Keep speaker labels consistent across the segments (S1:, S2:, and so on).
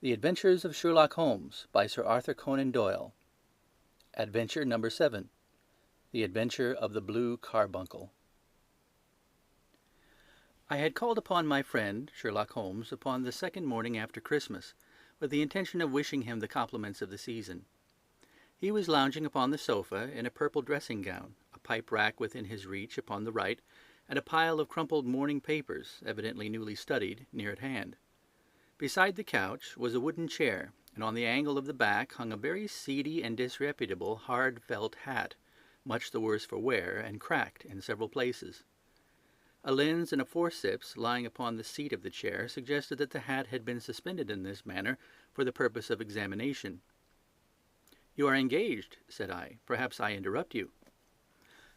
S1: The Adventures of Sherlock Holmes by Sir Arthur Conan Doyle. Adventure number 7. The Adventure of the Blue Carbuncle. I had called upon my friend, Sherlock Holmes, upon the second morning after Christmas, with the intention of wishing him the compliments of the season. He was lounging upon the sofa in a purple dressing-gown, a pipe-rack within his reach upon the right, and a pile of crumpled morning papers, evidently newly studied, near at hand. Beside the couch was a wooden chair, and on the angle of the back hung a very seedy and disreputable hard felt hat, much the worse for wear, and cracked in several places. A lens and a forceps lying upon the seat of the chair suggested that the hat had been suspended in this manner for the purpose of examination. "You are engaged," said I. "Perhaps I interrupt you."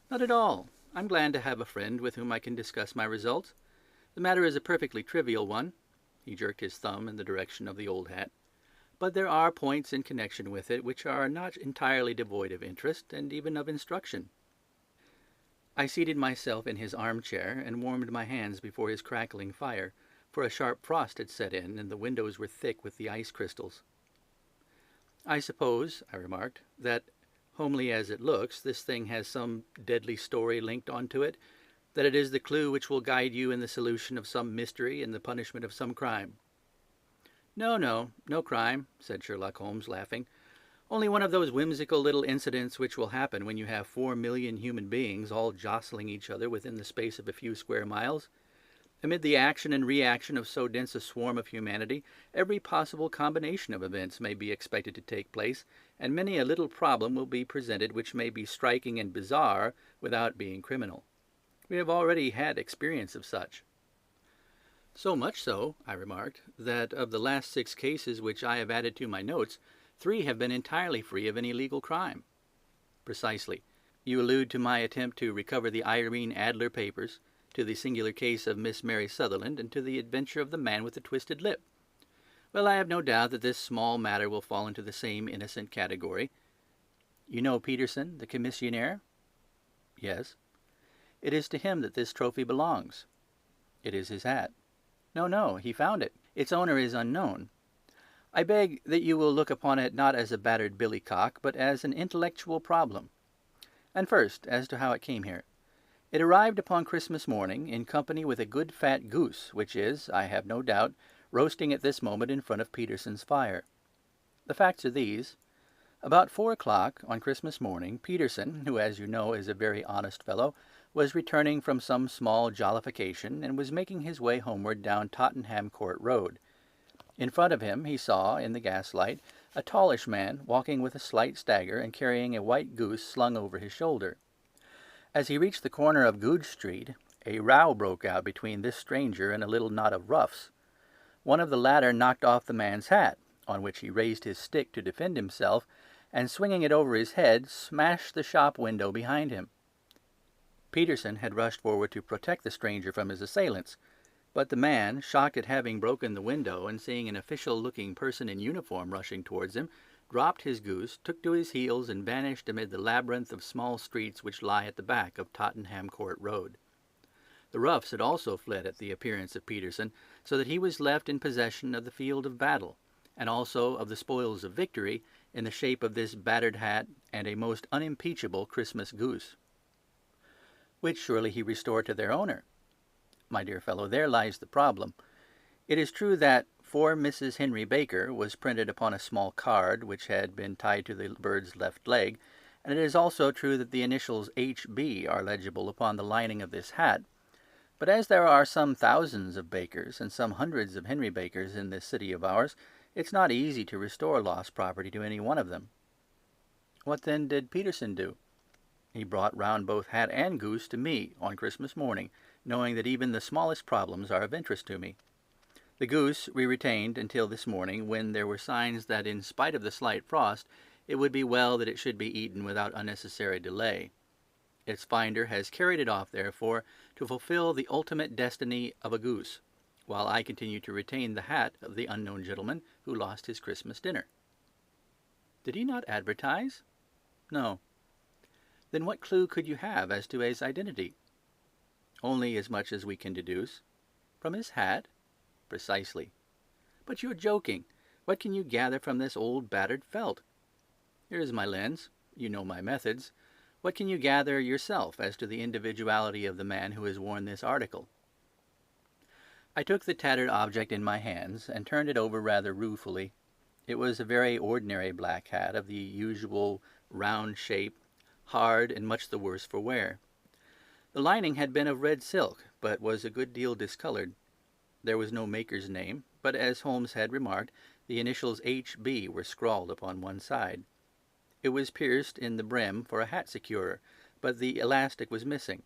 S1: "Not at all. I'm glad to have a friend with whom I can discuss my results. The matter is a perfectly trivial one." He jerked his thumb in the direction of the old hat. "But there are points in connection with it which are not entirely devoid of interest, and even of instruction." I seated myself in his armchair and warmed my hands before his crackling fire, for a sharp frost had set in, and the windows were thick with the ice crystals. "I suppose," I remarked, "that, homely as it looks, this thing has some deadly story linked on to it, that it is the clue which will guide you in the solution of some mystery and the punishment of some crime." No crime," said Sherlock Holmes, laughing. "Only one of those whimsical little incidents which will happen when you have 4,000,000 human beings all jostling each other within the space of a few square miles. Amid the action and reaction of so dense a swarm of humanity, every possible combination of events may be expected to take place, and many a little problem will be presented which may be striking and bizarre without being criminal. We have already had experience of such." "So much so," I remarked, "that of the last 6 cases which I have added to my notes, 3 have been entirely free of any legal crime." "Precisely. You allude to my attempt to recover the Irene Adler papers, to the singular case of Miss Mary Sutherland, and to the adventure of the man with the twisted lip. Well, I have no doubt that this small matter will fall into the same innocent category. You know Peterson, the commissionaire?" "Yes." "It is to him that this trophy belongs." "It is his hat." No, he found it. Its owner is unknown. I beg that you will look upon it not as a battered billycock, but as an intellectual problem. And first, as to how it came here. It arrived upon Christmas morning, in company with a good fat goose, which is, I have no doubt, roasting at this moment in front of Peterson's fire. The facts are these. About 4 o'clock on Christmas morning, Peterson, who, as you know, is a very honest fellow, was returning from some small jollification, and was making his way homeward down Tottenham Court Road. In front of him he saw, in the gaslight, a tallish man walking with a slight stagger and carrying a white goose slung over his shoulder. As he reached the corner of Goodge Street, a row broke out between this stranger and a little knot of roughs. One of the latter knocked off the man's hat, on which he raised his stick to defend himself, and swinging it over his head, smashed the shop window behind him. Peterson had rushed forward to protect the stranger from his assailants, but the man, shocked at having broken the window and seeing an official-looking person in uniform rushing towards him, dropped his goose, took to his heels, and vanished amid the labyrinth of small streets which lie at the back of Tottenham Court Road. The roughs had also fled at the appearance of Peterson, so that he was left in possession of the field of battle, and also of the spoils of victory, in the shape of this battered hat and a most unimpeachable Christmas goose. Which surely he restored to their owner. My dear fellow, there lies the problem. It is true that "For Mrs. Henry Baker" was printed upon a small card which had been tied to the bird's left leg, and it is also true that the initials H.B. are legible upon the lining of this hat. But as there are some thousands of Bakers and some hundreds of Henry Bakers in this city of ours, it's not easy to restore lost property to any one of them. What then did Peterson do? He brought round both hat and goose to me on Christmas morning, knowing that even the smallest problems are of interest to me. The goose we retained until this morning, when there were signs that, in spite of the slight frost, it would be well that it should be eaten without unnecessary delay. Its finder has carried it off, therefore, to fulfill the ultimate destiny of a goose, while I continue to retain the hat of the unknown gentleman who lost his Christmas dinner. Did he not advertise? No. Then what clue could you have as to his identity? Only as much as we can deduce. From his hat? Precisely. But you're joking. What can you gather from this old battered felt? Here is my lens. You know my methods. What can you gather yourself as to the individuality of the man who has worn this article?" I took the tattered object in my hands and turned it over rather ruefully. It was a very ordinary black hat of the usual round shape, hard and much the worse for wear. The lining had been of red silk, but was a good deal discoloured. There was no maker's name, but as Holmes had remarked, the initials H.B. were scrawled upon one side. It was pierced in the brim for a hat securer, but the elastic was missing.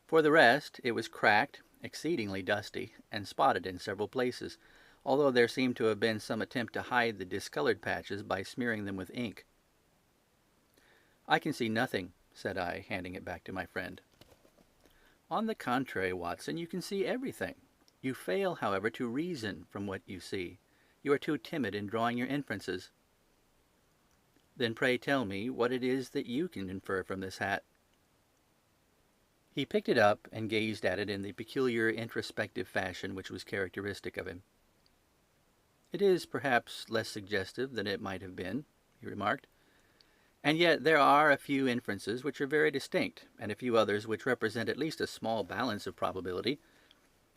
S1: For the rest, it was cracked, exceedingly dusty, and spotted in several places, although there seemed to have been some attempt to hide the discoloured patches by smearing them with ink. "I can see nothing," said I, handing it back to my friend. "On the contrary, Watson, you can see everything. You fail, however, to reason from what you see. You are too timid in drawing your inferences." "Then pray tell me what it is that you can infer from this hat." He picked it up and gazed at it in the peculiar introspective fashion which was characteristic of him. "It is perhaps less suggestive than it might have been," he remarked. "And yet there are a few inferences which are very distinct, and a few others which represent at least a small balance of probability.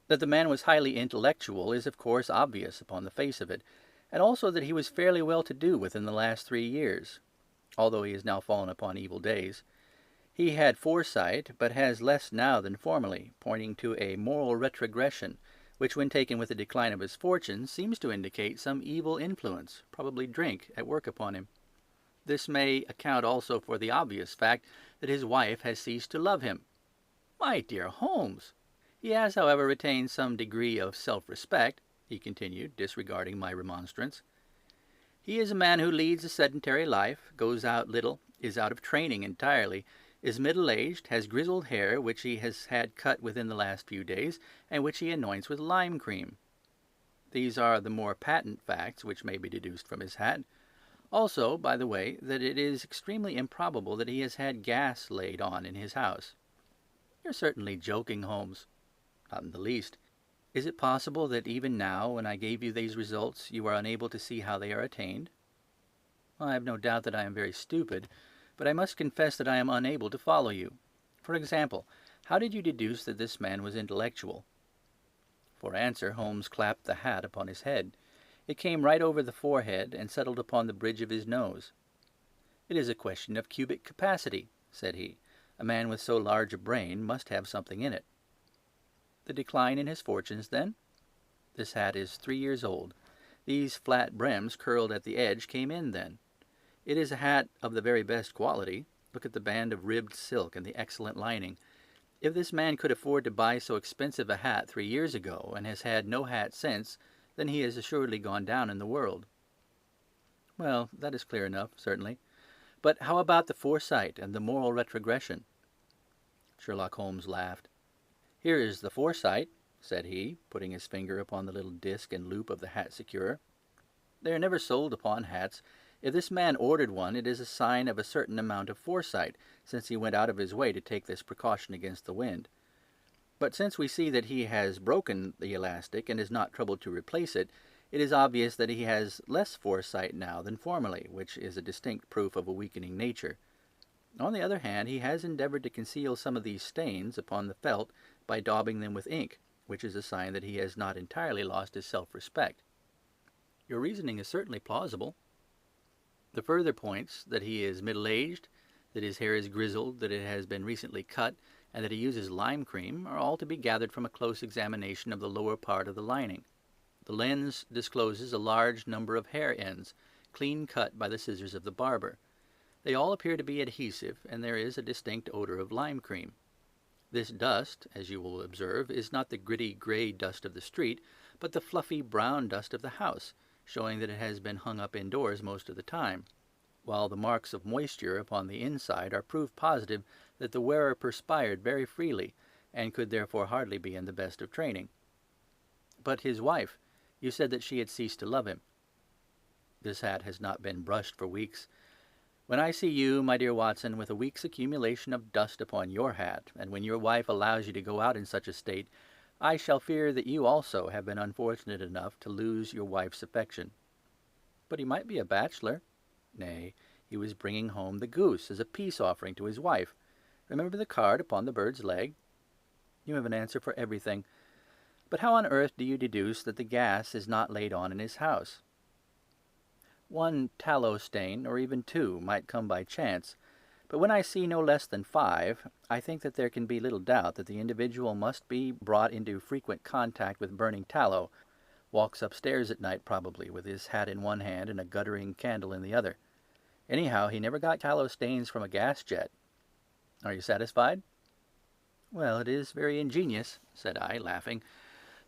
S1: That the man was highly intellectual is of course obvious upon the face of it, and also that he was fairly well to do within the last 3 years, although he has now fallen upon evil days. He had foresight, but has less now than formerly, pointing to a moral retrogression, which when taken with the decline of his fortune seems to indicate some evil influence, probably drink, at work upon him. This may account also for the obvious fact that his wife has ceased to love him." "My dear Holmes!" "He has, however, retained some degree of self-respect," he continued, disregarding my remonstrance. "He is a man who leads a sedentary life, goes out little, is out of training entirely, is middle-aged, has grizzled hair which he has had cut within the last few days, and which he anoints with lime cream. These are the more patent facts which may be deduced from his hat. Also, by the way, that it is extremely improbable that he has had gas laid on in his house." "You're certainly joking, Holmes." "Not in the least. Is it possible that even now, when I gave you these results, you are unable to see how they are attained?" "I have no doubt that I am very stupid, but I must confess that I am unable to follow you. For example, how did you deduce that this man was intellectual?" For answer, Holmes clapped the hat upon his head. It came right over the forehead and settled upon the bridge of his nose. "It is a question of cubic capacity," said he. "A man with so large a brain must have something in it." "The decline in his fortunes, then?" "This hat is 3 years old. These flat brims curled at the edge came in then. It is a hat of the very best quality. Look at the band of ribbed silk and the excellent lining. If this man could afford to buy so expensive a hat 3 years ago, and has had no hat since, then he has assuredly gone down in the world." "Well, that is clear enough, certainly. But how about the foresight and the moral retrogression?" Sherlock Holmes laughed. "Here is the foresight," said he, putting his finger upon the little disc and loop of the hat securer. "They are never sold upon hats. If this man ordered one, it is a sign of a certain amount of foresight, since he went out of his way to take this precaution against the wind. But since we see that he has broken the elastic and has not troubled to replace it, it is obvious that he has less foresight now than formerly, which is a distinct proof of a weakening nature. On the other hand, he has endeavoured to conceal some of these stains upon the felt by daubing them with ink, which is a sign that he has not entirely lost his self-respect." "Your reasoning is certainly plausible." "The further points, that he is middle-aged, that his hair is grizzled, that it has been recently cut, and that he uses lime cream, are all to be gathered from a close examination of the lower part of the lining. The lens discloses a large number of hair ends, clean cut by the scissors of the barber. They all appear to be adhesive, and there is a distinct odour of lime cream. This dust, as you will observe, is not the gritty grey dust of the street, but the fluffy brown dust of the house, showing that it has been hung up indoors most of the time, while the marks of moisture upon the inside are proof positive that the wearer perspired very freely, and could therefore hardly be in the best of training." "But his wife, you said that she had ceased to love him." "This hat has not been brushed for weeks. When I see you, my dear Watson, with a week's accumulation of dust upon your hat, and when your wife allows you to go out in such a state, I shall fear that you also have been unfortunate enough to lose your wife's affection." But he might be a bachelor. Nay, he was bringing home the goose as a peace offering to his wife. Remember the card upon the bird's leg? You have an answer for everything. But how on earth do you deduce that the gas is not laid on in his house? One tallow stain, or even two, might come by chance, but when I see no less than 5, I think that there can be little doubt that the individual must be brought into frequent contact with burning tallow, walks upstairs at night probably, with his hat in one hand and a guttering candle in the other. Anyhow, he never got tallow stains from a gas jet. Are you satisfied? Well, it is very ingenious, said I, laughing.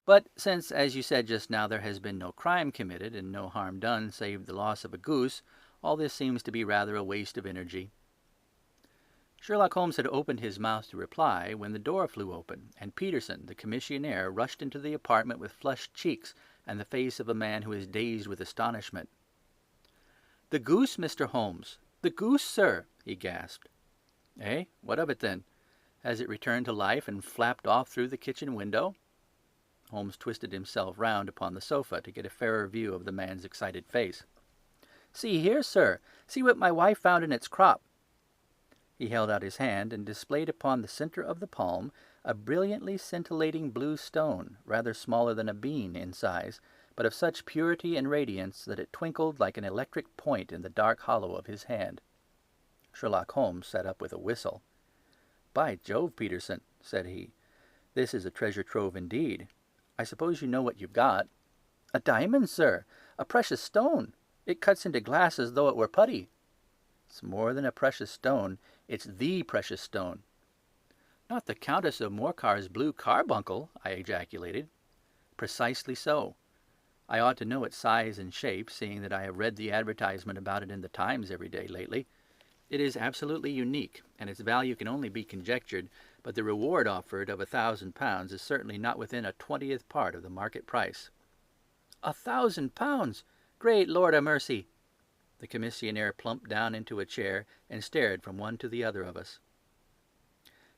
S1: But since, as you said just now, there has been no crime committed and no harm done save the loss of a goose, all this seems to be rather a waste of energy. Sherlock Holmes had opened his mouth to reply when the door flew open, and Peterson, the commissionaire, rushed into the apartment with flushed cheeks and the face of a man who is dazed with astonishment. "The goose, Mr. Holmes! The goose, sir!" he gasped. "Eh? What of it, then? Has it returned to life and flapped off through the kitchen window?" Holmes twisted himself round upon the sofa to get a fairer view of the man's excited face. "See here, sir! See what my wife found in its crop!" He held out his hand and displayed upon the center of the palm a brilliantly scintillating blue stone, rather smaller than a bean in size, but of such purity and radiance that it twinkled like an electric point in the dark hollow of his hand. Sherlock Holmes sat up with a whistle. "By Jove, Peterson," said he, "this is a treasure trove indeed. I suppose you know what you've got." "A diamond, sir! A precious stone! It cuts into glass as though it were putty." "It's more than a precious stone. It's the precious stone." "Not the Countess of Morcar's blue carbuncle!" I ejaculated. "Precisely so. I ought to know its size and shape, seeing that I have read the advertisement about it in the Times every day lately. It is absolutely unique, and its value can only be conjectured, but the reward offered of £1,000 is certainly not within a 20th part of the market price." £1,000! Great Lord a mercy! The commissionaire plumped down into a chair and stared from one to the other of us.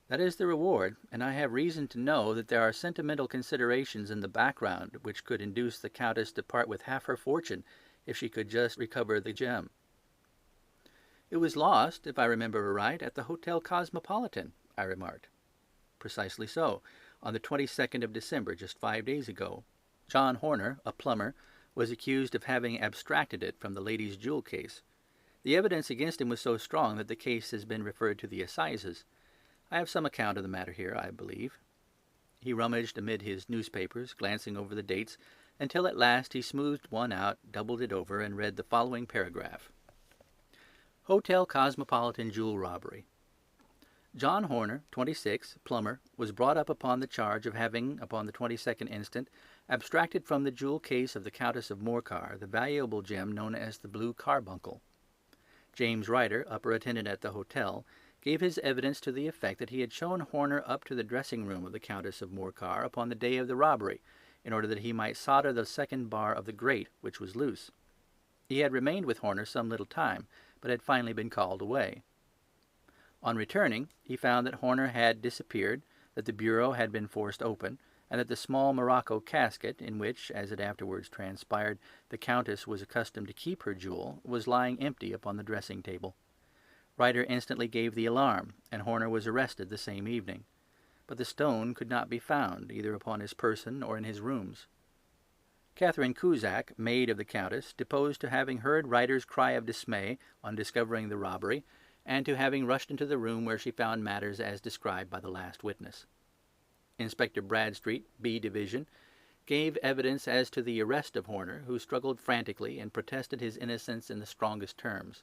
S1: "That is the reward, and I have reason to know that there are sentimental considerations in the background which could induce the Countess to part with half her fortune if she could just recover the gem." "It was lost, if I remember aright, at the Hotel Cosmopolitan," I remarked. "Precisely so, on the 22nd of December, just 5 days ago. John Horner, a plumber, was accused of having abstracted it from the lady's jewel case. The evidence against him was so strong that the case has been referred to the assizes. I have some account of the matter here, I believe." He rummaged amid his newspapers, glancing over the dates, until at last he smoothed one out, doubled it over, and read the following paragraph. "Hotel Cosmopolitan Jewel Robbery. John Horner, 26, plumber, was brought up upon the charge of having, upon the 22nd instant, abstracted from the jewel case of the Countess of Morcar the valuable gem known as the blue carbuncle. James Ryder, upper attendant at the hotel, gave his evidence to the effect that he had shown Horner up to the dressing-room of the Countess of Morcar upon the day of the robbery, in order that he might solder the second bar of the grate, which was loose. He had remained with Horner some little time, but had finally been called away. On returning, he found that Horner had disappeared, that the bureau had been forced open, and that the small morocco casket, in which, as it afterwards transpired, the Countess was accustomed to keep her jewel, was lying empty upon the dressing-table. Ryder instantly gave the alarm, and Horner was arrested the same evening. But the stone could not be found, either upon his person or in his rooms. Catherine Cusack, maid of the Countess, deposed to having heard Ryder's cry of dismay on discovering the robbery, and to having rushed into the room where she found matters as described by the last witness. Inspector Bradstreet, B Division, gave evidence as to the arrest of Horner, who struggled frantically and protested his innocence in the strongest terms.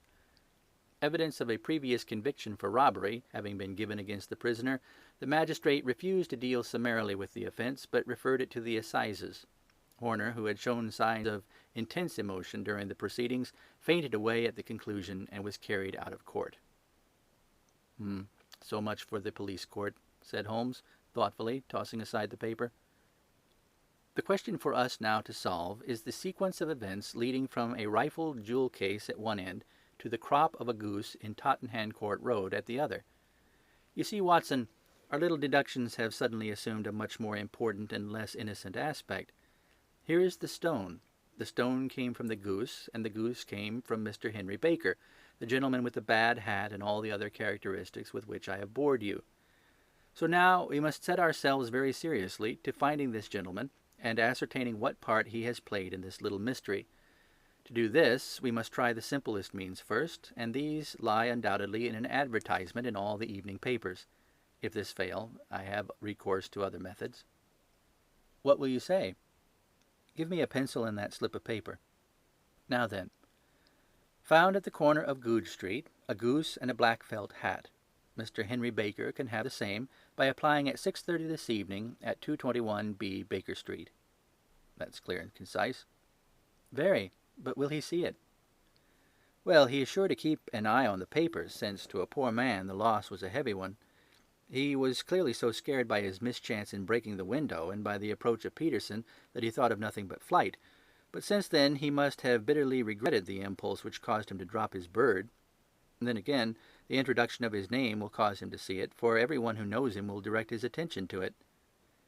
S1: Evidence of a previous conviction for robbery having been given against the prisoner, the magistrate refused to deal summarily with the offence, but referred it to the assizes. Horner, who had shown signs of intense emotion during the proceedings, fainted away at the conclusion and was carried out of court. So much for the police court," said Holmes, thoughtfully, tossing aside the paper. "The question for us now to solve is the sequence of events leading from a rifled jewel case at one end to the crop of a goose in Tottenham Court Road at the other. You see, Watson, our little deductions have suddenly assumed a much more important and less innocent aspect. Here is the stone. The stone came from the goose, and the goose came from Mr. Henry Baker, the gentleman with the bad hat and all the other characteristics with which I have bored you. So now we must set ourselves very seriously to finding this gentleman and ascertaining what part he has played in this little mystery. To do this, we must try the simplest means first, and these lie undoubtedly in an advertisement in all the evening papers. If this fail, I have recourse to other methods. What will you say? Give me a pencil and that slip of paper. Now then, found at the corner of Goodge Street, a goose and a black felt hat. Mr. Henry Baker can have the same by applying at 6:30 this evening at 221B Baker Street. That's clear and concise. Very, but will he see it? Well, he is sure to keep an eye on the papers, since to a poor man the loss was a heavy one. He was clearly so scared by his mischance in breaking the window and by the approach of Peterson that he thought of nothing but flight. But since then he must have bitterly regretted the impulse which caused him to drop his bird. And then again, the introduction of his name will cause him to see it, for every one who knows him will direct his attention to it.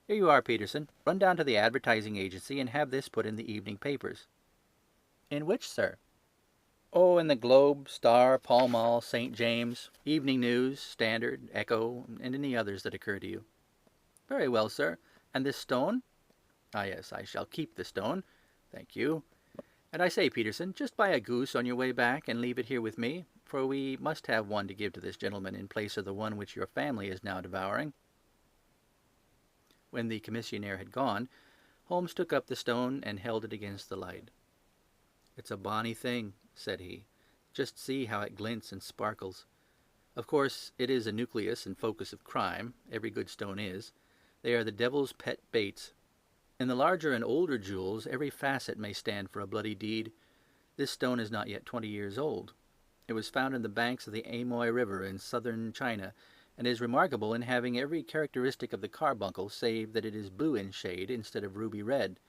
S1: Here you are, Peterson. Run down to the advertising agency and have this put in the evening papers. In which, sir? Oh, in the Globe, Star, Pall Mall, St. James, Evening News, Standard, Echo, and any others that occur to you. Very well, sir. And this stone? Ah, yes, I shall keep the stone. Thank you. And I say, Peterson, just buy a goose on your way back and leave it here with me, for we must have one to give to this gentleman in place of the one which your family is now devouring. When the commissionaire had gone, Holmes took up the stone and held it against the light. It's a bonny thing, said he. Just see how it glints and sparkles. Of course, it is a nucleus and focus of crime. Every good stone is. They are the devil's pet baits. In the larger and older jewels, every facet may stand for a bloody deed. This stone is not yet 20 years old. It was found in the banks of the Amoy River in southern China, and is remarkable in having every characteristic of the carbuncle, save that it is blue in shade instead of ruby red.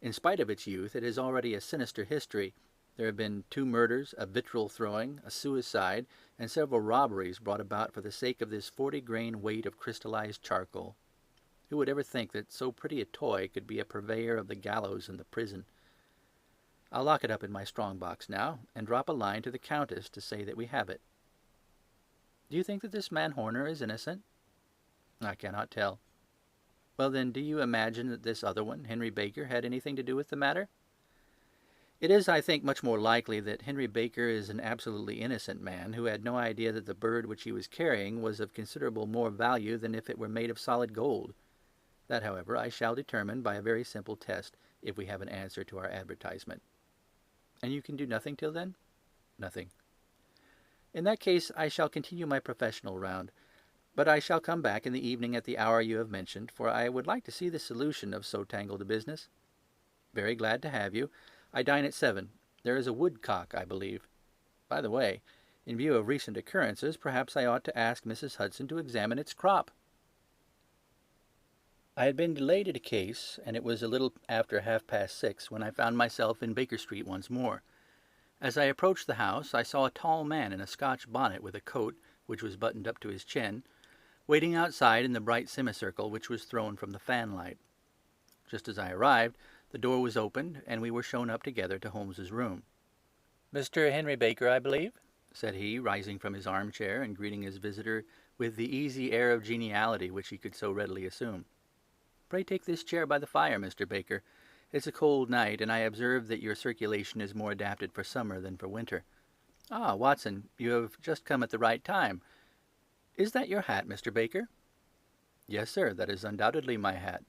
S1: In spite of its youth, it has already a sinister history. There have been 2 murders, a vitriol throwing, a suicide, and several robberies brought about for the sake of this 40-grain weight of crystallized charcoal. Who would ever think that so pretty a toy could be a purveyor of the gallows and the prison? I'll lock it up in my strong-box now, and drop a line to the Countess to say that we have it. Do you think that this man Horner is innocent? I cannot tell. Well, then, do you imagine that this other one, Henry Baker, had anything to do with the matter? It is, I think, much more likely that Henry Baker is an absolutely innocent man who had no idea that the bird which he was carrying was of considerable more value than if it were made of solid gold. That, however, I shall determine by a very simple test, if we have an answer to our advertisement. And you can do nothing till then? Nothing. In that case, I shall continue my professional round. But I shall come back in the evening at the hour you have mentioned, for I would like to see the solution of so tangled a business. Very glad to have you. I dine at 7. There is a woodcock, I believe. By the way, in view of recent occurrences, perhaps I ought to ask Mrs. Hudson to examine its crop. I had been delayed at a case, and it was a little after 6:30 when I found myself in Baker Street once more. As I approached the house, I saw a tall man in a Scotch bonnet with a coat, which was buttoned up to his chin, waiting outside in the bright semicircle which was thrown from the fanlight. Just as I arrived, the door was opened, and we were shown up together to Holmes's room. "Mr. Henry Baker, I believe?" said he, rising from his armchair and greeting his visitor with the easy air of geniality which he could so readily assume. "Pray take this chair by the fire, Mr. Baker. It's a cold night, and I observe that your circulation is more adapted for summer than for winter. Ah, Watson, you have just come at the right time. Is that your hat, Mr. Baker?" "Yes, sir, that is undoubtedly my hat."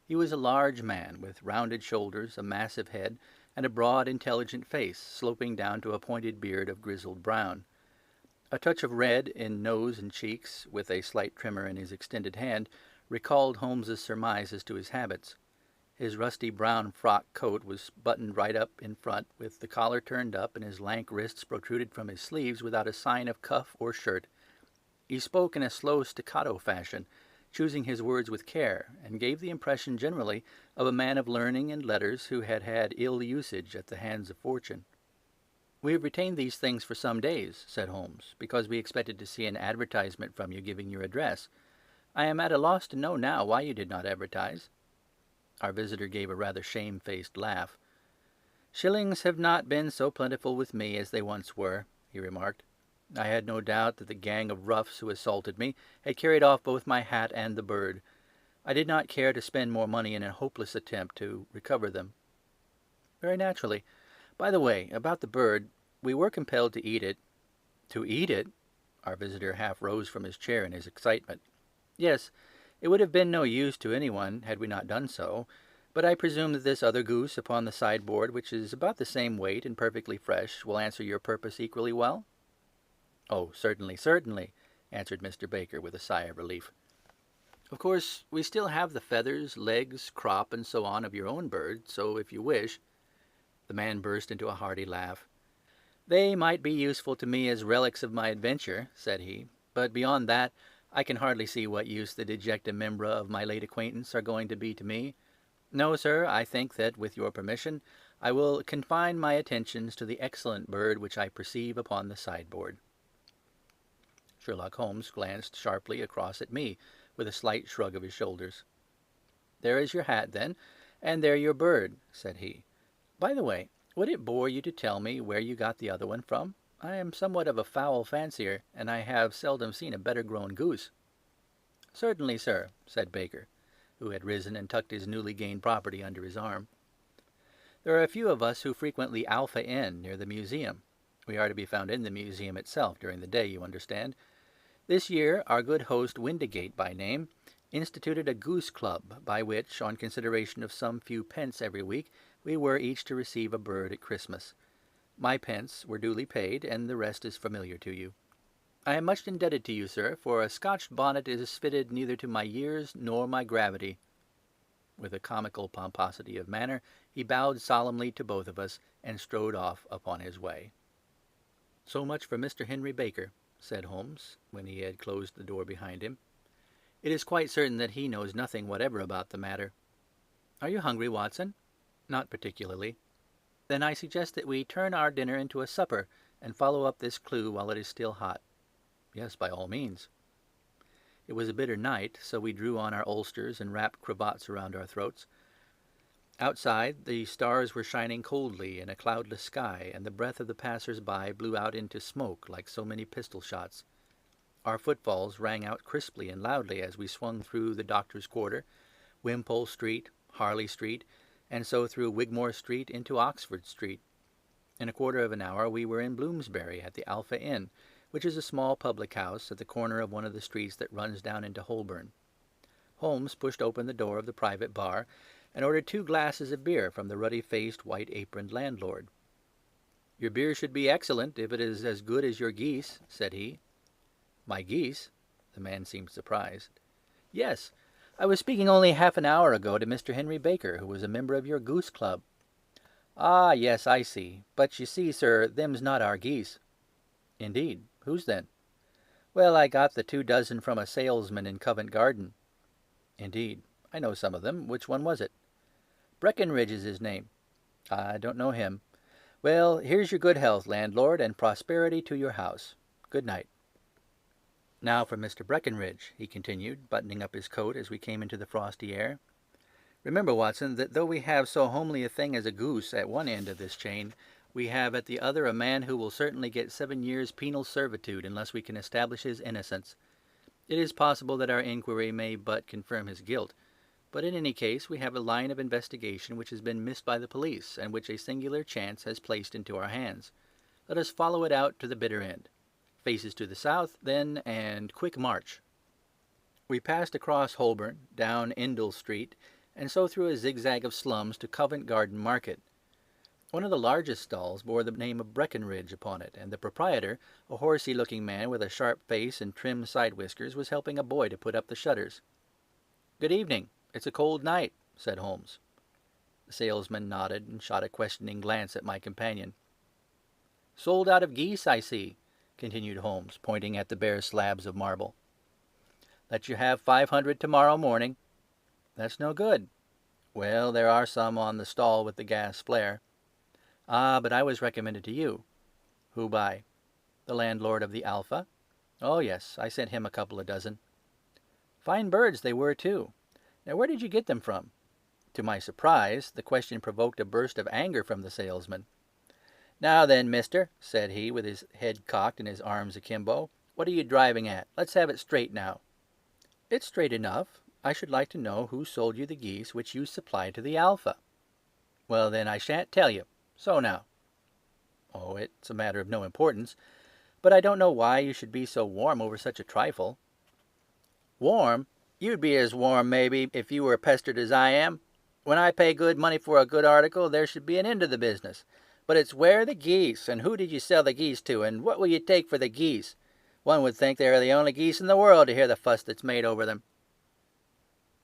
S1: He was a large man, with rounded shoulders, a massive head, and a broad, intelligent face, sloping down to a pointed beard of grizzled brown. A touch of red in nose and cheeks, with a slight tremor in his extended hand, recalled Holmes's surmise as to his habits. His rusty brown frock coat was buttoned right up in front, with the collar turned up, and his lank wrists protruded from his sleeves without a sign of cuff or shirt. He spoke in a slow staccato fashion, choosing his words with care, and gave the impression generally of a man of learning and letters who had had ill usage at the hands of fortune. "We have retained these things for some days," said Holmes, "because we expected to see an advertisement from you giving your address. I am at a loss to know now why you did not advertise." Our visitor gave a rather shamefaced laugh. "Shillings have not been so plentiful with me as they once were," he remarked. "I had no doubt that the gang of roughs who assaulted me had carried off both my hat and the bird. I did not care to spend more money in a hopeless attempt to recover them." "Very naturally. By the way, about the bird, we were compelled to eat it." "To eat it?" Our visitor half rose from his chair in his excitement. "Yes, it would have been no use to anyone had we not done so. But I presume that this other goose upon the sideboard, which is about the same weight and perfectly fresh, will answer your purpose equally well?" "Oh, certainly, certainly," answered Mr. Baker with a sigh of relief. "Of course, we still have the feathers, legs, crop, and so on of your own bird, so if you wish—" The man burst into a hearty laugh. "They might be useful to me as relics of my adventure," said he, "but beyond that I can hardly see what use the dejecta membra of my late acquaintance are going to be to me. No, sir, I think that, with your permission, I will confine my attentions to the excellent bird which I perceive upon the sideboard." Sherlock Holmes glanced sharply across at me, with a slight shrug of his shoulders. "There is your hat, then, and there your bird," said he. "By the way, would it bore you to tell me where you got the other one from? I am somewhat of a fowl fancier, and I have seldom seen a better grown goose." "Certainly, sir," said Baker, who had risen and tucked his newly gained property under his arm. "There are a few of us who frequent the Alpha Inn near the museum. We are to be found in the museum itself during the day, you understand. This year our good host, Windigate by name, instituted a goose club, by which, on consideration of some few pence every week, we were each to receive a bird at Christmas. My pence were duly paid, and the rest is familiar to you. I am much indebted to you, sir, for a Scotch bonnet is fitted neither to my years nor my gravity." With a comical pomposity of manner, he bowed solemnly to both of us, and strode off upon his way. "So much for Mr. Henry Baker," said Holmes, when he had closed the door behind him. "It is quite certain that he knows nothing whatever about the matter. Are you hungry, Watson?" "Not particularly." "Then I suggest that we turn our dinner into a supper, and follow up this clue while it is still hot." "Yes, by all means." It was a bitter night, so we drew on our ulsters and wrapped cravats around our throats. Outside, the stars were shining coldly in a cloudless sky, and the breath of the passers-by blew out into smoke like so many pistol shots. Our footfalls rang out crisply and loudly as we swung through the Doctor's Quarter, Wimpole Street, Harley Street, and so through Wigmore Street into Oxford Street. In a quarter of an hour we were in Bloomsbury at the Alpha Inn, which is a small public house at the corner of one of the streets that runs down into Holborn. Holmes pushed open the door of the private bar, and ordered 2 glasses of beer from the ruddy-faced, white-aproned landlord. "Your beer should be excellent, if it is as good as your geese," said he. "My geese?" The man seemed surprised. "Yes. I was speaking only half an hour ago to Mr. Henry Baker, who was a member of your goose club." "Ah, yes, I see. But you see, sir, them's not our geese." "Indeed. Whose then?" "Well, I got the 2 dozen from a salesman in Covent Garden." "Indeed. I know some of them. Which one was it?" "Breckenridge is his name." "I don't know him. Well, here's your good health, landlord, and prosperity to your house. Good night." "Now for Mr. Breckenridge," he continued, buttoning up his coat as we came into the frosty air. "Remember, Watson, that though we have so homely a thing as a goose at one end of this chain, we have at the other a man who will certainly get 7 years' penal servitude unless we can establish his innocence. It is possible that our inquiry may but confirm his guilt, but in any case we have a line of investigation which has been missed by the police, and which a singular chance has placed into our hands. Let us follow it out to the bitter end. Faces to the south, then, and quick march." We passed across Holborn, down Indal Street, and so through a zigzag of slums to Covent Garden Market. One of the largest stalls bore the name of Breckenridge upon it, and the proprietor, a horsey-looking man with a sharp face and trim side-whiskers, was helping a boy to put up the shutters. "Good evening. It's a cold night," said Holmes. The salesman nodded and shot a questioning glance at my companion. "Sold out of geese, I see," continued Holmes, pointing at the bare slabs of marble. "Let you have 500 tomorrow morning." "That's no good." "Well, there are some on the stall with the gas flare." "Ah, but I was recommended to you." "Who by?" "The landlord of the Alpha." "Oh, yes, I sent him a couple of dozen." "Fine birds they were, too. Now, where did you get them from?" To my surprise, the question provoked a burst of anger from the salesman. "Now then, mister," said he, with his head cocked and his arms akimbo, "what are you driving at? Let's have it straight now." "It's straight enough. I should like to know who sold you the geese which you supplied to the Alpha." "Well, then, I shan't tell you. So now." "Oh, it's a matter of no importance. But I don't know why you should be so warm over such a trifle." "Warm? You'd be as warm, maybe, if you were pestered as I am. When I pay good money for a good article, there should be an end to the business. But it's where the geese, and who did you sell the geese to, and what will you take for the geese? One would think they are the only geese in the world to hear the fuss that's made over them."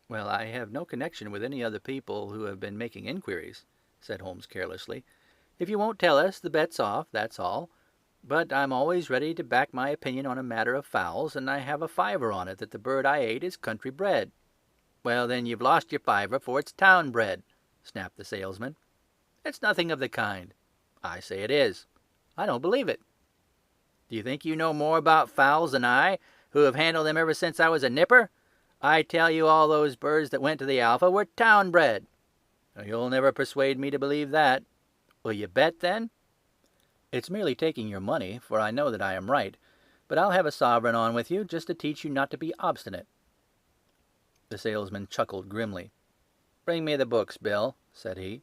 S1: "Well, I have no connection with any other people who have been making inquiries," said Holmes carelessly. "If you won't tell us, the bet's off, that's all. But I'm always ready to back my opinion on a matter of fowls, and I have a fiver on it that the bird I ate is country bred." "Well, then, you've lost your fiver, for it's town bred," snapped the salesman. "It's nothing of the kind." "I say it is." "I don't believe it." "Do you think you know more about fowls than I, who have handled them ever since I was a nipper? I tell you all those birds that went to the Alpha were town bred." "You'll never persuade me to believe that." "Will you bet, then?" "It's merely taking your money, for I know that I am right. But I'll have a sovereign on with you, just to teach you not to be obstinate." The salesman chuckled grimly. "Bring me the books, Bill," said he.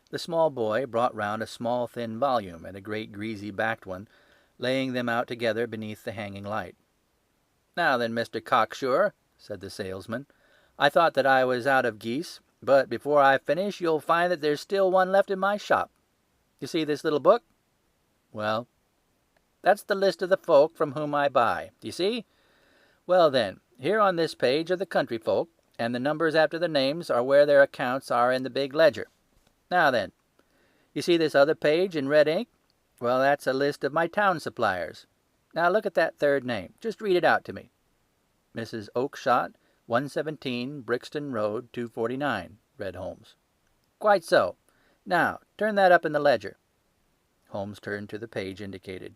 S1: The small boy brought round a small thin volume and a great greasy-backed one, laying them out together beneath the hanging light. "Now then, Mr. Cocksure," said the salesman, "I thought that I was out of geese, but before I finish you'll find that there's still one left in my shop. You see this little book? Well, that's the list of the folk from whom I buy. Do you see? Well, then, here on this page are the country folk, and the numbers after the names are where their accounts are in the big ledger. Now then, you see this other page in red ink? Well, that's a list of my town suppliers. Now look at that third name. Just read it out to me." "Mrs. Oakshott, 117 Brixton Road, 249, read Holmes. "Quite so. Now, turn that up in the ledger." Holmes turned to the page indicated.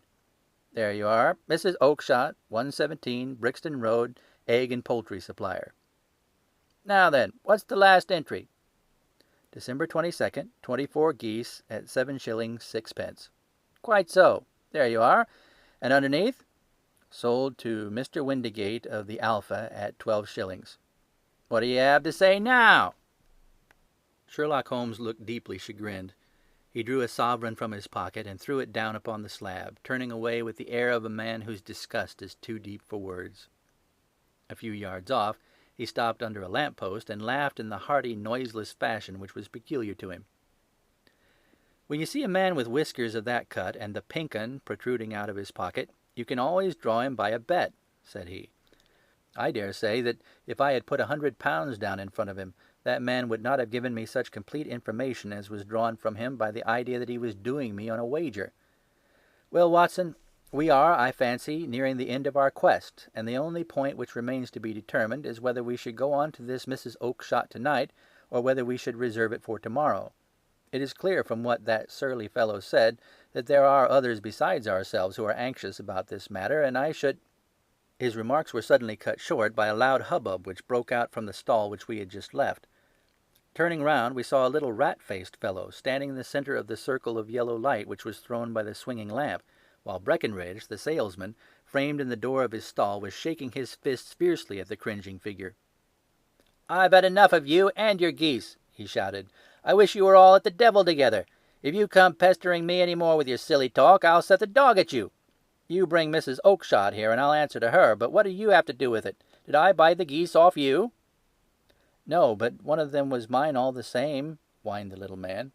S1: "There you are, Mrs. Oakshott, 117 Brixton Road, egg and poultry supplier. Now then, what's the last entry?" "December 22nd, 24 geese at 7 shillings 6 pence. "Quite so. There you are. And underneath? Sold to Mr. Windigate of the Alpha at 12 shillings. What do you have to say now?" Sherlock Holmes looked deeply chagrined. He drew a sovereign from his pocket and threw it down upon the slab, turning away with the air of a man whose disgust is too deep for words. A few yards off, he stopped under a lamp-post and laughed in the hearty, noiseless fashion which was peculiar to him. "When you see a man with whiskers of that cut and the pink 'un protruding out of his pocket, you can always draw him by a bet," said he. "I dare say that if I had put £100 down in front of him, that man would not have given me such complete information as was drawn from him by the idea that he was doing me on a wager. Well, Watson, we are, I fancy, nearing the end of our quest, and the only point which remains to be determined is whether we should go on to this Mrs. Oakshott tonight, or whether we should reserve it for tomorrow. It is clear from what that surly fellow said that there are others besides ourselves who are anxious about this matter, and I should—" His remarks were suddenly cut short by a loud hubbub which broke out from the stall which we had just left. Turning round, we saw a little rat-faced fellow standing in the center of the circle of yellow light which was thrown by the swinging lamp, while Breckenridge, the salesman, framed in the door of his stall, was shaking his fists fiercely at the cringing figure. "I've had enough of you and your geese," he shouted. "I wish you were all at the devil together. If you come pestering me any more with your silly talk, I'll set the dog at you. You bring Mrs. Oakshott here, and I'll answer to her, but what do you have to do with it? Did I buy the geese off you?" "No, but one of them was mine all the same," whined the little man.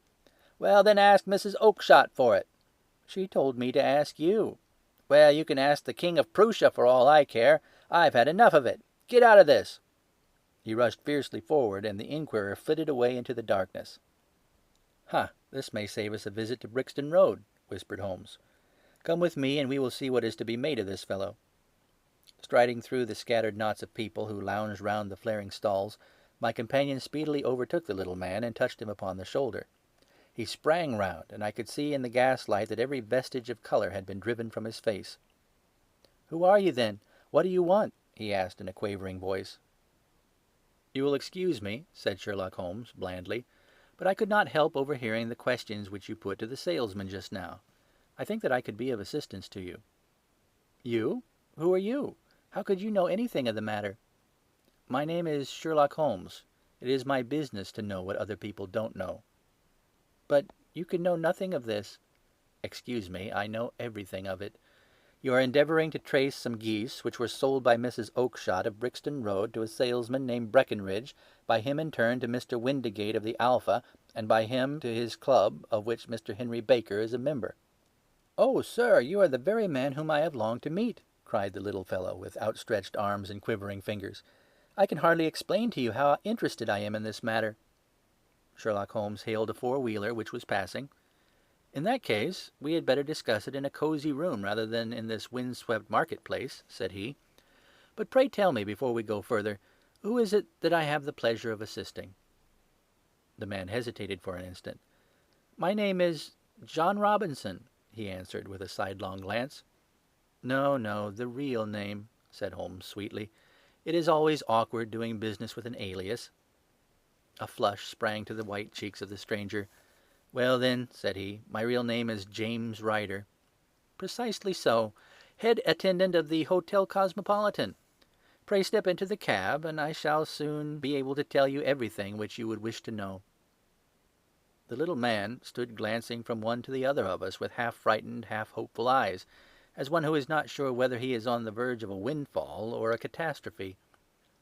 S1: "Well, then ask Mrs. Oakshott for it." "She told me to ask you." "Well, you can ask the King of Prussia for all I care. I've had enough of it. Get out of this." He rushed fiercely forward, and the inquirer flitted away into the darkness. "Ha! This may save us a visit to Brixton Road," whispered Holmes. "Come with me, and we will see what is to be made of this fellow." Striding through the scattered knots of people who lounged round the flaring stalls, my companion speedily overtook the little man and touched him upon the shoulder. He sprang round, and I could see in the gaslight that every vestige of color had been driven from his face. "Who are you, then? What do you want?" he asked in a quavering voice. "You will excuse me," said Sherlock Holmes blandly, "but I could not help overhearing the questions which you put to the salesman just now. I think that I could be of assistance to you." "You? Who are you? How could you know anything of the matter?" "My name is Sherlock Holmes. It is my business to know what other people don't know." "But you can know nothing of this." "Excuse me, I know everything of it. You are endeavouring to trace some geese which were sold by Mrs. Oakshott of Brixton Road to a salesman named Breckenridge, by him in turn to Mr. Windigate of the Alpha, and by him to his club, of which Mr. Henry Baker is a member." "Oh, sir, you are the very man whom I have longed to meet," cried the little fellow, with outstretched arms and quivering fingers. "I can hardly explain to you how interested I am in this matter." Sherlock Holmes hailed a four-wheeler which was passing. "In that case, we had better discuss it in a cosy room rather than in this wind-swept market-place," said he. "But pray tell me, before we go further, who is it that I have the pleasure of assisting?" The man hesitated for an instant. "My name is John Robinson," he answered, with a sidelong glance. "No, no, the real name," said Holmes sweetly. "It is always awkward doing business with an alias." A flush sprang to the white cheeks of the stranger. "Well, then," said he, "my real name is James Ryder." "Precisely so. Head attendant of the Hotel Cosmopolitan. Pray step into the cab, and I shall soon be able to tell you everything which you would wish to know." The little man stood glancing from one to the other of us with half-frightened, half-hopeful eyes, as one who is not sure whether he is on the verge of a windfall or a catastrophe.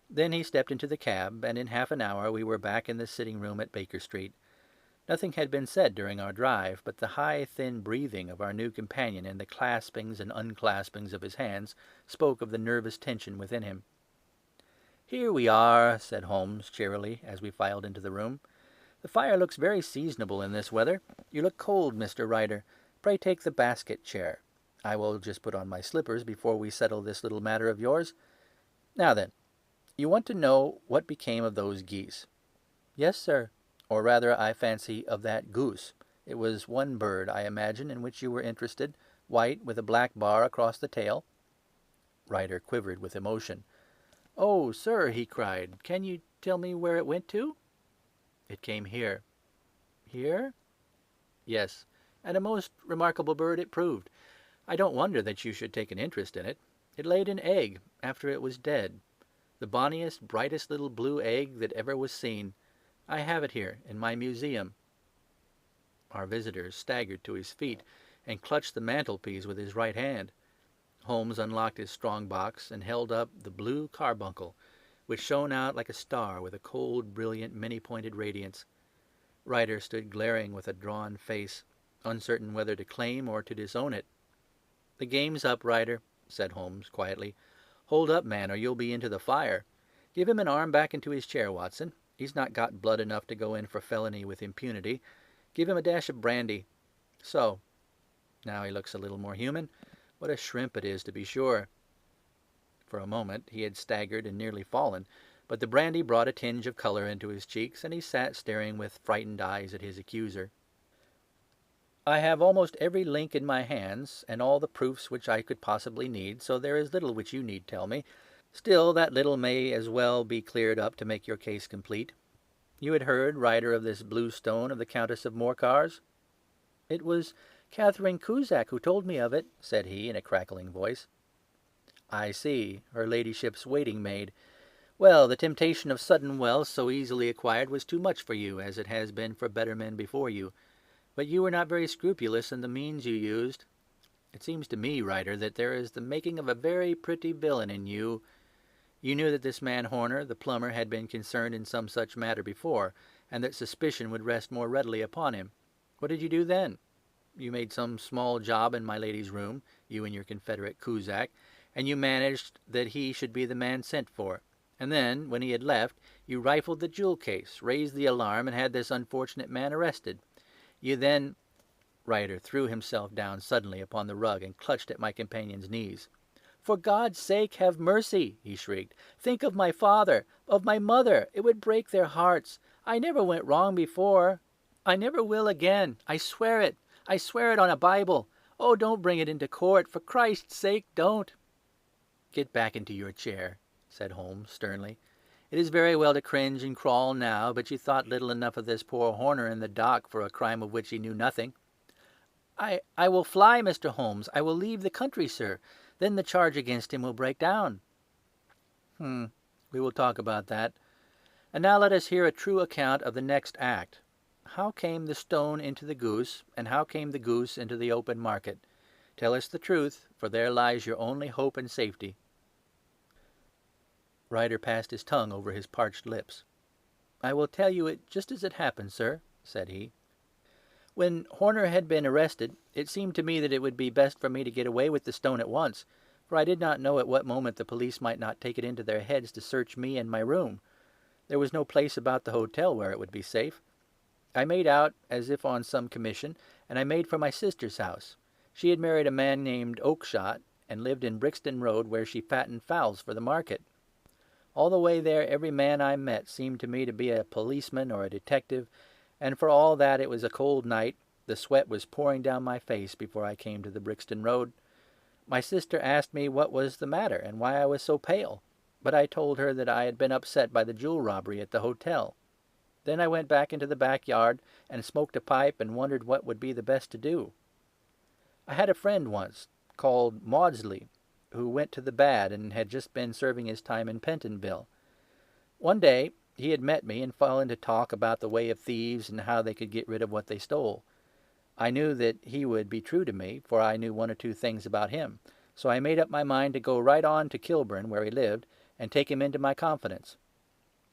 S1: Then he stepped into the cab, and in half an hour we were back in the sitting-room at Baker Street. Nothing had been said during our drive, but the high, thin breathing of our new companion and the claspings and unclaspings of his hands spoke of the nervous tension within him. "Here we are," said Holmes cheerily, as we filed into the room. "The fire looks very seasonable in this weather. You look cold, Mr. Ryder. Pray take the basket chair. I will just put on my slippers before we settle this little matter of yours. Now then, you want to know what became of those geese?" "Yes, sir." "Or rather, I fancy, of that goose. It was one bird, I imagine, in which you were interested, white, with a black bar across the tail." Ryder quivered with emotion. "Oh, sir," he cried, "can you tell me where it went to?" "It came here." "Here?" "Yes, and a most remarkable bird it proved. I don't wonder that you should take an interest in it. It laid an egg after it was dead, the bonniest, brightest little blue egg that ever was seen. I have it here in my museum." Our visitor staggered to his feet and clutched the mantelpiece with his right hand. Holmes unlocked his strong-box and held up the blue carbuncle, which shone out like a star with a cold, brilliant, many-pointed radiance. Ryder stood glaring with a drawn face, uncertain whether to claim or to disown it. "The game's up, Ryder," said Holmes quietly. "Hold up, man, or you'll be into the fire. Give him an arm back into his chair, Watson. He's not got blood enough to go in for felony with impunity. Give him a dash of brandy. So. Now he looks a little more human. What a shrimp it is, to be sure." For a moment he had staggered and nearly fallen, but the brandy brought a tinge of color into his cheeks, and he sat staring with frightened eyes at his accuser. "I have almost every link in my hands, and all the proofs which I could possibly need, so there is little which you need tell me. Still, that little may as well be cleared up to make your case complete. You had heard, Ryder, of this blue stone of the Countess of Morcar's?" "It was Catherine Cusack who told me of it," said he in a crackling voice. "I see, her ladyship's waiting-maid. Well, the temptation of sudden wealth so easily acquired was too much for you, as it has been for better men before you. But you were not very scrupulous in the means you used. It seems to me, Ryder, that there is the making of a very pretty villain in you. You knew that this man Horner, the plumber, had been concerned in some such matter before, and that suspicion would rest more readily upon him. What did you do then? You made some small job in my lady's room, you and your confederate Cusack, and you managed that he should be the man sent for. And then, when he had left, you rifled the jewel case, raised the alarm, and had this unfortunate man arrested. You then—" Ryder threw himself down suddenly upon the rug and clutched at my companion's knees. "For God's sake, have mercy!" he shrieked. "Think of my father, of my mother. It would break their hearts. I never went wrong before. I never will again. I swear it. I swear it on a Bible. Oh, don't bring it into court. For Christ's sake, don't." "Get back into your chair," said Holmes sternly. It is very well to cringe and crawl now, but you thought little enough of this poor Horner in the dock for a crime of which he knew nothing. I will fly, Mr. Holmes. I will leave the country, sir. Then the charge against him will break down. We will talk about that. And now let us hear a true account of the next act. How came the stone into the goose, and how came the goose into the open market? Tell us the truth, for there lies your only hope and safety. Ryder passed his tongue over his parched lips. I will tell you it just as it happened, sir, said he. When Horner had been arrested, it seemed to me that it would be best for me to get away with the stone at once, for I did not know at what moment the police might not take it into their heads to search me and my room. There was no place about the hotel where it would be safe. I made out as if on some commission, and I made for my sister's house. She had married a man named Oakshott, and lived in Brixton Road, where she fattened fowls for the market. All the way there every man I met seemed to me to be a policeman or a detective, and for all that it was a cold night, the sweat was pouring down my face before I came to the Brixton Road. My sister asked me what was the matter, and why I was so pale, but I told her that I had been upset by the jewel robbery at the hotel. Then I went back into the backyard and smoked a pipe and wondered what would be the best to do. I had a friend once, called Maudsley, who went to the bad and had just been serving his time in Pentonville. One day he had met me and fell into talk about the way of thieves and how they could get rid of what they stole. I knew that he would be true to me, for I knew one or two things about him, so I made up my mind to go right on to Kilburn, where he lived, and take him into my confidence.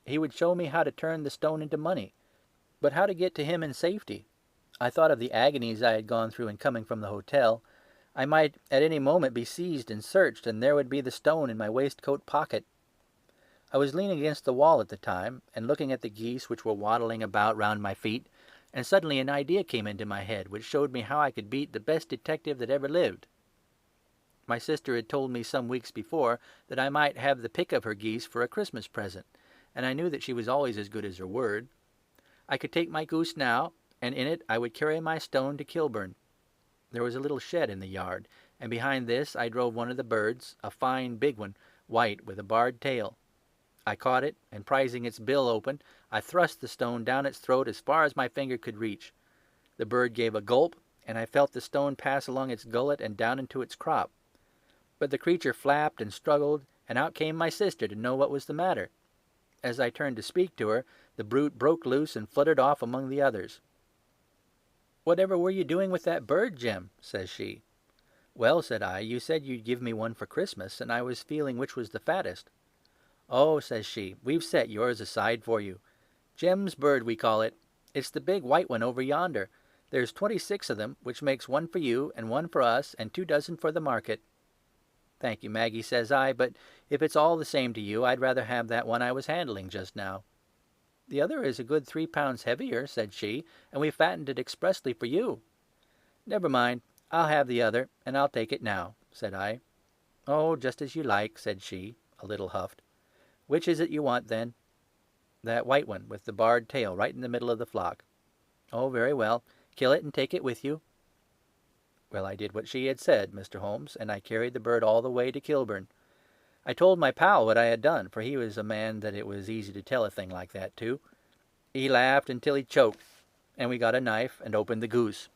S1: He would show me how to turn the stone into money, but how to get to him in safety. I thought of the agonies I had gone through in coming from the hotel. I might at any moment be seized and searched, and there would be the stone in my waistcoat pocket. I was leaning against the wall at the time, and looking at the geese which were waddling about round my feet, and suddenly an idea came into my head which showed me how I could beat the best detective that ever lived. My sister had told me some weeks before that I might have the pick of her geese for a Christmas present, and I knew that she was always as good as her word. I could take my goose now, and in it I would carry my stone to Kilburn. There was a little shed in the yard, and behind this I drove one of the birds, a fine big one, white with a barred tail. I caught it, and prizing its bill open, I thrust the stone down its throat as far as my finger could reach. The bird gave a gulp, and I felt the stone pass along its gullet and down into its crop. But the creature flapped and struggled, and out came my sister to know what was the matter. As I turned to speak to her, the brute broke loose and fluttered off among the others. "Whatever were you doing with that bird, Jim?" says she. "Well," said I, "you said you'd give me one for Christmas, and I was feeling which was the fattest." "Oh," says she, "we've set yours aside for you. Jem's bird, we call it. It's the big white one over yonder. There's 26 of them, which makes one for you and one for us and 2 dozen for the market." "Thank you, Maggie," says I, "but if it's all the same to you, I'd rather have that one I was handling just now." "The other is a good 3 pounds heavier," said she, "and we fattened it expressly for you." "Never mind, I'll have the other, and I'll take it now," said I. "Oh, just as you like," said she, a little huffed. "Which is it you want, then?" "That white one, with the barred tail right in the middle of the flock." "Oh, very well. Kill it and take it with you." Well, I did what she had said, Mr. Holmes, and I carried the bird all the way to Kilburn. I told my pal what I had done, for he was a man that it was easy to tell a thing like that to. He laughed until he choked, and we got a knife and opened the goose.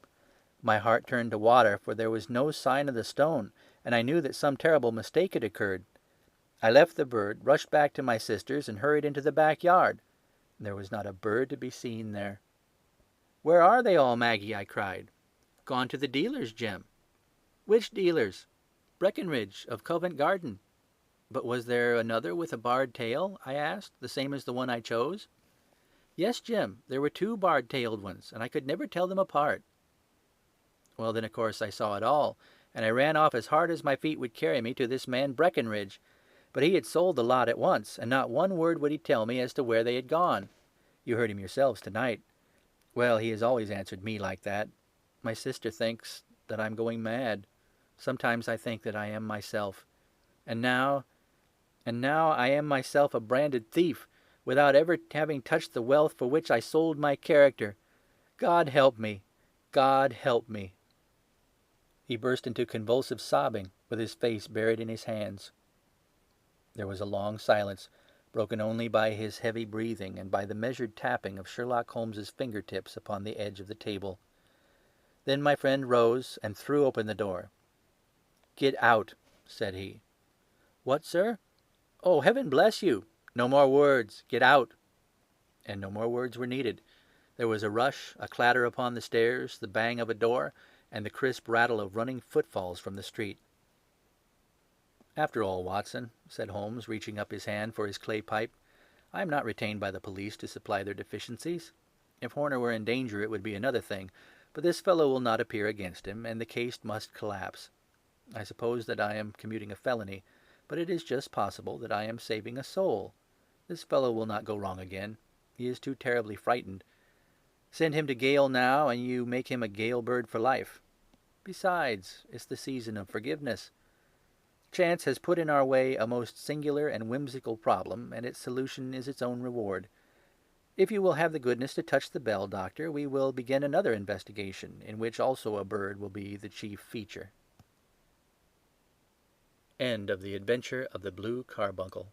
S1: My heart turned to water, for there was no sign of the stone, and I knew that some terrible mistake had occurred. I left the bird, rushed back to my sister's, and hurried into the backyard. There was not a bird to be seen there. "Where are they all, Maggie?" I cried. "Gone to the dealers, Jem." "Which dealers?" "Breckenridge, of Covent Garden." "But was there another with a barred tail?" I asked, "the same as the one I chose?" "Yes, Jim, there were 2 barred-tailed ones, and I could never tell them apart." Well, then, of course, I saw it all, and I ran off as hard as my feet would carry me to this man Breckenridge. But he had sold the lot at once, and not one word would he tell me as to where they had gone. You heard him yourselves tonight. Well, he has always answered me like that. My sister thinks that I'm going mad. Sometimes I think that I am myself. And now I am myself a branded thief, without ever having touched the wealth for which I sold my character. God help me! God help me!" He burst into convulsive sobbing, with his face buried in his hands. There was a long silence, broken only by his heavy breathing and by the measured tapping of Sherlock Holmes's fingertips upon the edge of the table. Then my friend rose and threw open the door. "Get out," said he. "What, sir?" "Oh, heaven bless you! No more words. Get out." And no more words were needed. There was a rush, a clatter upon the stairs, the bang of a door, and the crisp rattle of running footfalls from the street. "After all, Watson," said Holmes, reaching up his hand for his clay pipe, "I am not retained by the police to supply their deficiencies. If Horner were in danger it would be another thing, but this fellow will not appear against him, and the case must collapse. I suppose that I am commuting a felony, but it is just possible that I am saving a soul. This fellow will not go wrong again. He is too terribly frightened. Send him to gaol now, and you make him a gaol bird for life. Besides, it's the season of forgiveness. Chance has put in our way a most singular and whimsical problem, and its solution is its own reward. If you will have the goodness to touch the bell, Doctor, we will begin another investigation, in which also a bird will be the chief feature." End of The Adventure of the Blue Carbuncle.